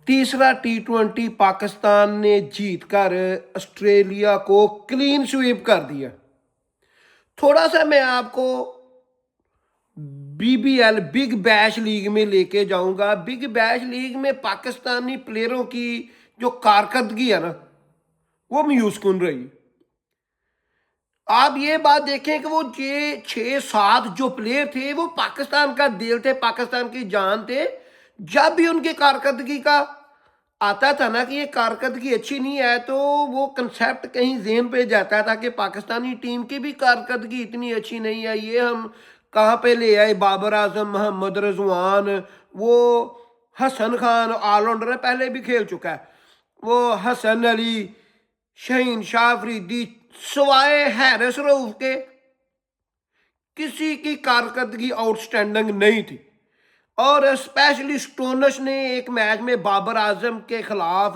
तीसरा T20 पाकिस्तान ने जीत कर ऑस्ट्रेलिया को क्लीन स्वीप कर दिया। थोड़ा सा मैं आपको BBL बिग बैश लीग में लेके जाऊंगा। बिग बैश लीग में पाकिस्तानी प्लेयरों की जो कारकर्दगी है ना, वो मायूस कुन रही। आप ये बात देखें कि वो ये 6-7 जो प्लेयर थे वो पाकिस्तान का दिल थे, पाकिस्तान की जान थे। जब भी उनकी कारकर्दगी का आता था ना कि ये कारकर्दगी अच्छी नहीं है, तो वो कंसेप्ट कहीं ज़हन पे जाता था कि पाकिस्तानी टीम की भी कारकर्दगी इतनी अच्छी नहीं है, ये हम कहाँ पे ले आए। बाबर आजम, मोहम्मद रिजवान, वो हसन खान ऑलराउंडर है, पहले भी खेल चुका है, वो हसन अली, शहीन शाह अफरीदी, सवाए हैरिस रऊफ के किसी की कारकर्दगी आउटस्टैंडिंग नहीं थी। और स्पेशली स्टोनस ने एक मैच में बाबर आजम के खिलाफ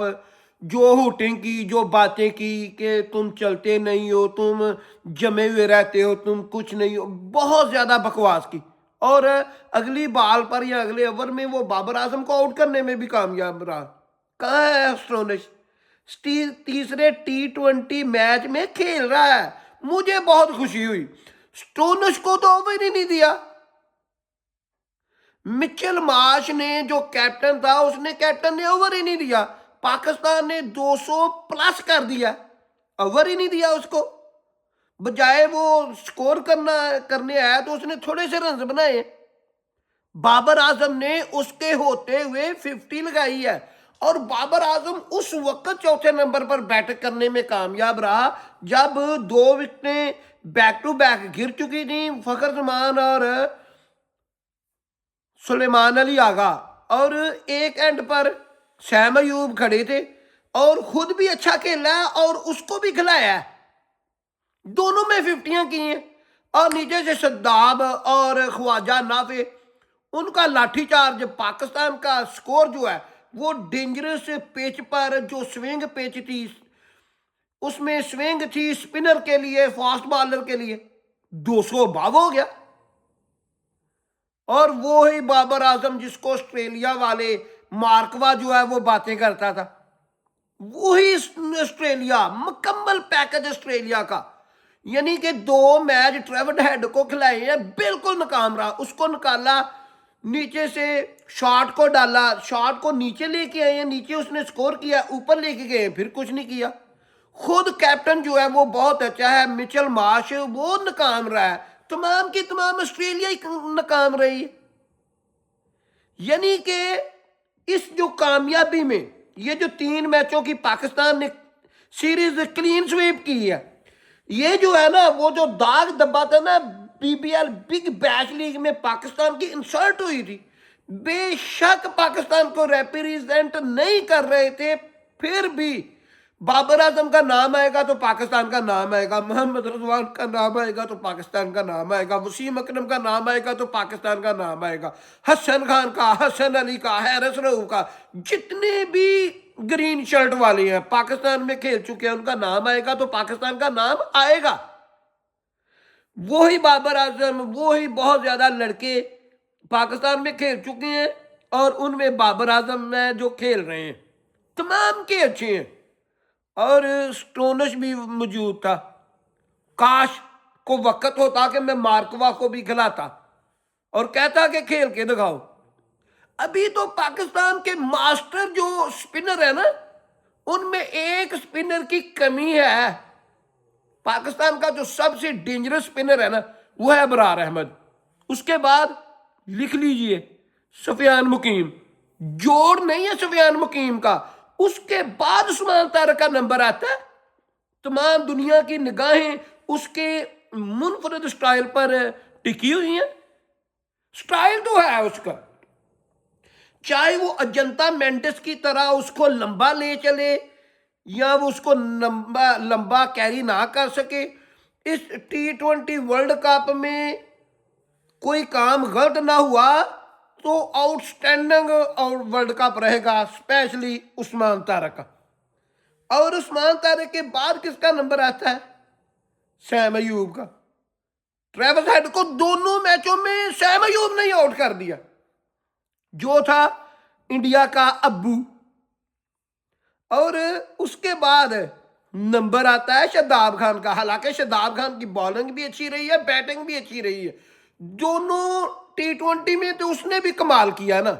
जो हुटिंग की, जो बातें की कि तुम चलते नहीं हो, तुम जमे हुए रहते हो, तुम कुछ नहीं हो, बहुत ज़्यादा बकवास की। और अगली बॉल पर या अगले ओवर में वो बाबर आजम को आउट करने में भी कामयाब रहा। कहाँ है स्टोनस? तीसरे T20 मैच में खेल रहा है। मुझे बहुत खुशी हुई। स्टोनस को तो ओवर ही नहीं दिया। मिचेल मार्श ने जो कैप्टन था, उसने कैप्टन ने ओवर ही नहीं दिया। पाकिस्तान ने 200 प्लस कर दिया, ओवर ही नहीं दिया उसको। बजाय वो स्कोर करने आया तो उसने थोड़े से रन बनाए। बाबर आजम ने उसके होते हुए 50 लगाई है। और बाबर आजम उस वक्त चौथे नंबर पर बैटिंग करने में कामयाब रहा जब 2 विकेटें बैक टू बैक गिर चुकी थी, फखर जमान और सुलेमान अली आगा, और एक एंड पर सैम अयूब खड़े थे और खुद भी अच्छा खेला है और उसको भी खिलाया है। दोनों में 50 की हैं। और नीचे से सद्दाब और ख्वाजा नाफे, उनका लाठीचार्ज। पाकिस्तान का स्कोर जो है वो डेंजरस पिच पर, जो स्विंग पिच थी, उसमें स्विंग थी स्पिनर के लिए, फास्ट बॉलर के लिए, 200 अबव हो गया। और वो ही बाबर आजम जिसको ऑस्ट्रेलिया वाले मार्कवा जो है वो बातें करता था, वही ऑस्ट्रेलिया, मुकम्मल पैकेज ऑस्ट्रेलिया का। यानी कि 2 मैच ट्रेविड हेड को खिलाए हैं, बिल्कुल नाकाम रहा। उसको निकाला, नीचे से शॉट को डाला, शॉट को नीचे लेके आए हैं, नीचे उसने स्कोर किया, ऊपर लेके गए फिर कुछ नहीं किया। खुद कैप्टन जो है वो बहुत अच्छा है, मिचेल मार्श, वो नाकाम रहा है। तमाम की तमाम ऑस्ट्रेलिया ही नाकाम रही है। यानी कि इस जो कामयाबी में, ये जो 3 मैचों की पाकिस्तान ने सीरीज क्लीन स्वीप की है, ये जो है ना, वो जो दाग दबा था ना BBL बिग बैश लीग में पाकिस्तान की इंसल्ट हुई थी। बेशक पाकिस्तान को रिप्रेजेंट नहीं कर रहे थे, फिर भी बाबर आजम का नाम आएगा तो पाकिस्तान का नाम आएगा, मोहम्मद रिजवान का नाम आएगा तो पाकिस्तान का नाम आएगा, वसीम अकरम का नाम आएगा तो पाकिस्तान का नाम आएगा, हसन खान का, हसन अली का, हैरिस रऊफ का, जितने भी ग्रीन शर्ट वाले हैं पाकिस्तान में खेल चुके हैं, उनका नाम आएगा तो पाकिस्तान का नाम आएगा। वही बाबर आजम, वही बहुत ज्यादा लड़के पाकिस्तान में खेल चुके हैं और उनमें बाबर आजम में जो खेल रहे हैं तमाम के अच्छे हैं। और स्टोनस भी मौजूद था। काश को वक्त होता कि मैं मार्कवा को भी खिलाता और कहता कि खेल के दिखाओ। अभी तो पाकिस्तान के मास्टर जो स्पिनर है ना, उनमें एक स्पिनर की कमी है। पाकिस्तान का जो सबसे डेंजरस स्पिनर है ना, वो है अबरार अहमद। उसके बाद लिख लीजिए सुफियान मुकीम, जोड़ नहीं है सुफियान मुकीम का। उसके बाद उस्मान तारिक का नंबर आता है। तमाम दुनिया की निगाहें उसके मुनफरद स्टाइल पर टिकी हुई हैं। स्टाइल तो है उसका, चाहे वो अजंता मेंडिस की तरह उसको लंबा ले चले या वो उसको लंबा लंबा कैरी ना कर सके। इस T20 वर्ल्ड कप में कोई काम गलत ना हुआ तो आउटस्टैंडिंग और वर्ल्ड कप रहेगा, स्पेशली उस्मान तारिक का। और उस्मान तारिक के बाद किसका नंबर आता है? सैम अयूब का। ट्रेविस हेड को दोनों मैचों में सैम अयूब ने आउट कर दिया, जो था इंडिया का अब्बू। اور اس کے بعد نمبر آتا ہے شاداب خان کا. حالانکہ شاداب خان کی بالنگ بھی اچھی رہی ہے, بیٹنگ بھی اچھی رہی ہے, دونوں T20 میں تو اس نے بھی کمال کیا نا.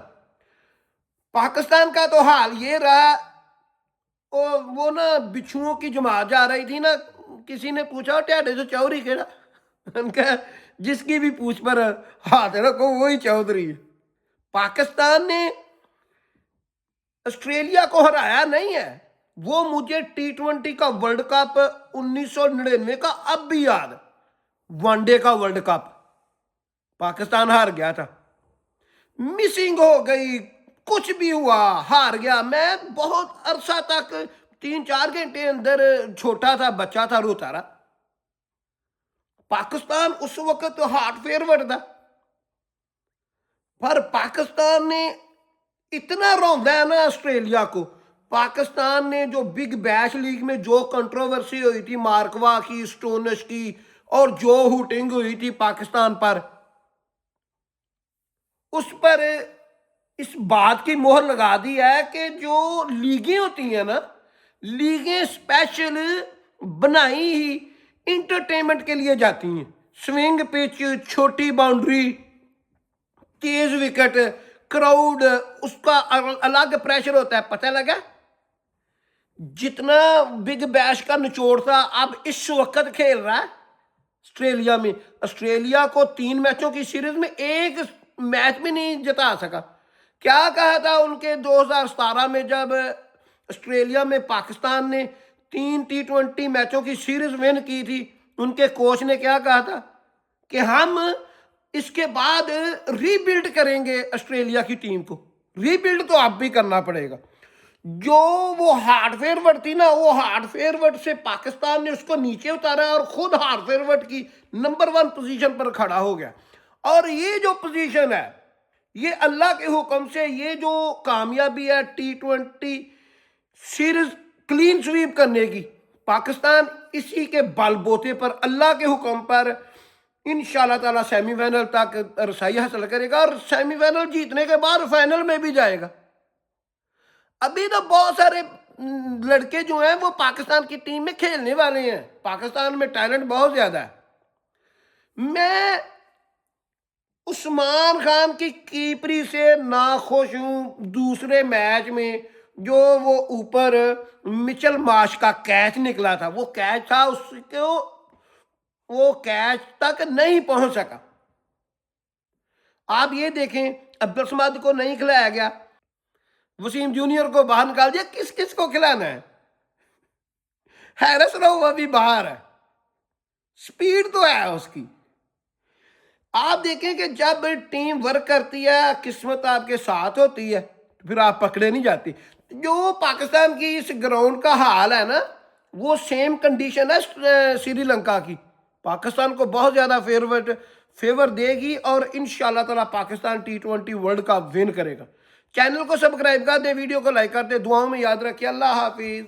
پاکستان کا تو حال یہ رہا, وہ نا بچھوؤں کی جماعت جا رہی تھی نا, کسی نے پوچھا ٹیڈے سے چوری کہڑا, ان کا جس کی بھی پوچھ پر ہاتھ رکھو وہی چودھری. پاکستان نے آسٹریلیا کو ہرایا نہیں ہے. وہ مجھے T20 کا ورلڈ کپ 1999 کا اب بھی یاد, ون ڈے کا ورلڈ کپ پاکستان ہار گیا تھا, مسنگ ہو گئی, کچھ بھی ہوا, ہار گیا. میں بہت عرصہ تک 3-4 گھنٹے اندر چھوٹا تھا, بچہ تھا, روتا رہا. پاکستان اس وقت ہارٹ فیورٹ تھا, پر پاکستان نے اتنا روندا ہے نا آسٹریلیا کو. پاکستان نے جو بگ بیش لیگ میں جو کنٹروورسی ہوئی تھی مارکوا کی, سٹونش کی, اور جو ہوٹنگ ہوئی تھی پاکستان پر, اس پر اس بات کی مہر لگا دی ہے کہ جو لیگیں ہوتی ہیں نا, لیگیں اسپیشل بنائی ہی انٹرٹینمنٹ کے لیے جاتی ہیں. سوئنگ پچ, چھوٹی باؤنڈری, تیز وکٹ, کراؤڈ, اس کا الگ پریشر ہوتا ہے. پتہ لگا جتنا بگ بیش کا نچوڑ تھا اب اس وقت کھیل رہا ہے آسٹریلیا میں. آسٹریلیا کو 3 میچوں کی سیریز میں ایک میچ بھی نہیں جتا سکا. کیا کہا تھا ان کے 2017 میں جب آسٹریلیا میں پاکستان نے 3 T20 میچوں کی سیریز ون کی تھی, ان کے کوچ نے کیا کہا تھا کہ ہم اس کے بعد ری بلڈ کریں گے آسٹریلیا کی ٹیم کو. ری بلڈ تو اب بھی کرنا پڑے گا. جو وہ ہارڈ فیورٹ تھی نا, وہ ہارڈ فیورٹ سے پاکستان نے اس کو نیچے اتارا اور خود ہارڈ فیورٹ کی نمبر 1 پوزیشن پر کھڑا ہو گیا. اور یہ جو پوزیشن ہے, یہ اللہ کے حکم سے, یہ جو کامیابی ہے T20 سیریز کلین سویپ کرنے کی, پاکستان اسی کے بل بوتے پر اللہ کے حکم پر انشاءاللہ تعالی سیمی فائنل تک رسائی حاصل کرے گا, اور سیمی فائنل جیتنے کے بعد فائنل میں بھی جائے گا. ابھی تو بہت سارے لڑکے جو ہیں وہ پاکستان کی ٹیم میں کھیلنے والے ہیں. پاکستان میں ٹیلنٹ بہت زیادہ ہے. میں عثمان خان کی کیپری سے ناخوش ہوں. دوسرے میچ میں جو وہ اوپر مچل مارش کا کیچ نکلا تھا, وہ کیچ تھا, اس کو وہ کیچ تک نہیں پہنچ سکا. آپ یہ دیکھیں, عبدالصمد کو نہیں کھلایا گیا, وسیم جونیئر کو باہر نکال دیا. کس کس کو کھلانا ہے؟ ہیرس رہو ابھی باہر ہے, سپیڈ تو ہے اس کی. آپ دیکھیں کہ جب ٹیم ورک کرتی ہے, قسمت آپ کے ساتھ ہوتی ہے, تو پھر آپ پکڑے نہیں جاتی. جو پاکستان کی اس گراؤنڈ کا حال ہے نا, وہ سیم کنڈیشن ہے سری لنکا کی. پاکستان کو بہت زیادہ فیور دے گی, اور انشاءاللہ تعالی Pakistan T20 world cup one کرے گا. چینل کو سبسکرائب کر دیں, ویڈیو کو لائک کر دیں, دعاؤں میں یاد رکھیں. اللہ حافظ.